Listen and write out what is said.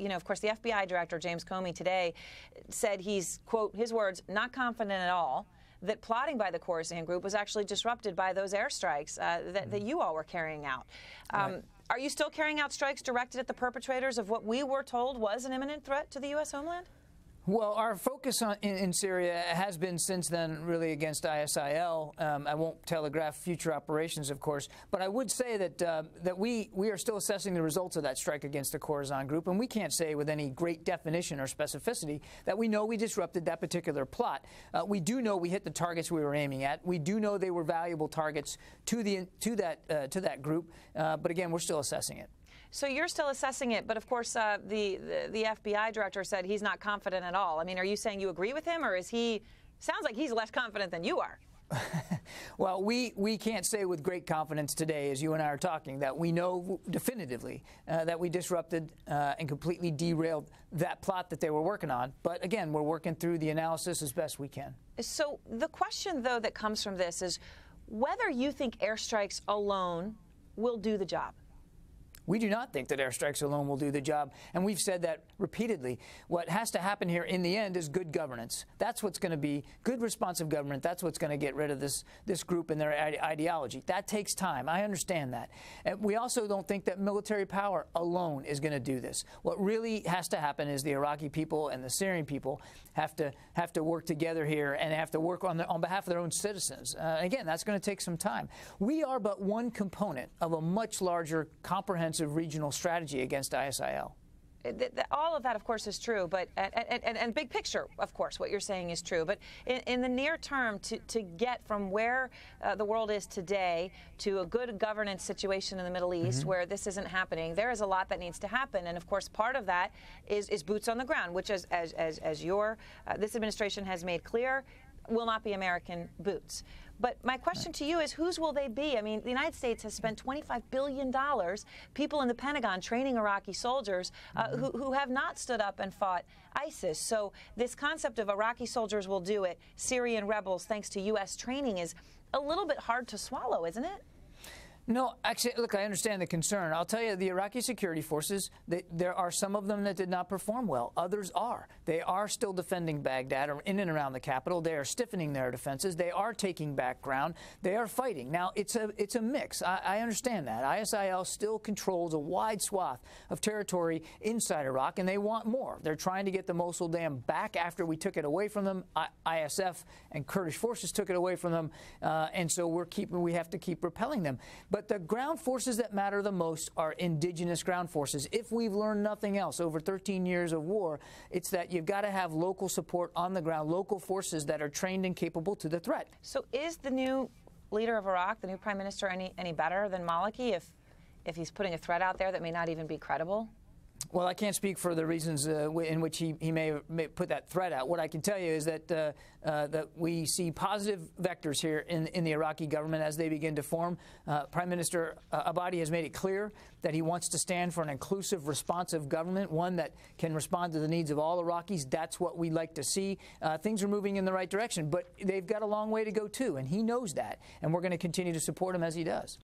of course, the FBI director, James Comey, today said he's, quote, his words, not confident at all that plotting by the Khorasan group was actually disrupted by those airstrikes that you all were carrying out. Right. Are you still carrying out strikes directed at the perpetrators of what we were told was an imminent threat to the U.S. homeland? Well, our focus in Syria has been since then really against ISIL. I won't telegraph future operations, of course, but I would say that we are still assessing the results of that strike against the Khorasan group, and we can't say with any great definition or specificity that we know we disrupted that particular plot. We do know we hit the targets we were aiming at. We do know they were valuable targets to that group, but again, we're still assessing it. So you're still assessing it, but of course the FBI director said he's not confident at all. I mean, are you saying you agree with him, or is he? Sounds like he's less confident than you are. Well, we can't say with great confidence today, as you and I are talking, that we know definitively that we disrupted and completely derailed that plot that they were working on. But again, we're working through the analysis as best we can. So the question, though, that comes from this is whether you think airstrikes alone will do the job. We do not think that airstrikes alone will do the job, and we've said that repeatedly. What has to happen here in the end is good governance. That's what's going to be good responsive government. That's what's going to get rid of this group and their ideology. That takes time. I understand that. And we also don't think that military power alone is going to do this. What really has to happen is the Iraqi people and the Syrian people have to work together here, and have to work on behalf of their own citizens. Again, that's going to take some time. We are but one component of a much larger, comprehensive regional strategy against ISIL. All of that, of course, is true, but and big picture, of course, what you're saying is true. But in the near term, to get from where the world is today to a good governance situation in the Middle East, where this isn't happening, there is a lot that needs to happen. And of course, part of that is boots on the ground, which, as this administration has made clear, will not be American boots. But my question to you is, whose will they be? I mean, the United States has spent $25 billion, people in the Pentagon training Iraqi soldiers who have not stood up and fought ISIS. So this concept of Iraqi soldiers will do it, Syrian rebels, thanks to U.S. training, is a little bit hard to swallow, isn't it? No, actually, look, I understand the concern. I'll tell you, the Iraqi security forces, there are some of them that did not perform well. Others are. They are still defending Baghdad or in and around the capital. They are stiffening their defenses. They are taking back ground. They are fighting. Now, it's a mix. I understand that. ISIL still controls a wide swath of territory inside Iraq, and they want more. They're trying to get the Mosul Dam back after we took it away from them. ISF and Kurdish forces took it away from them, and so we have to keep repelling them. But the ground forces that matter the most are indigenous ground forces. If we've learned nothing else over 13 years of war, it's that you've got to have local support on the ground, local forces that are trained and capable to the threat. So is the new leader of Iraq, the new prime minister, any better than Maliki if he's putting a threat out there that may not even be credible? Well, I can't speak for the reasons in which he may put that threat out. What I can tell you is that we see positive vectors here in the Iraqi government as they begin to form. Prime Minister Abadi has made it clear that he wants to stand for an inclusive, responsive government, one that can respond to the needs of all Iraqis. That's what we like to see. Things are moving in the right direction, but they've got a long way to go, too, and he knows that, and we're going to continue to support him as he does.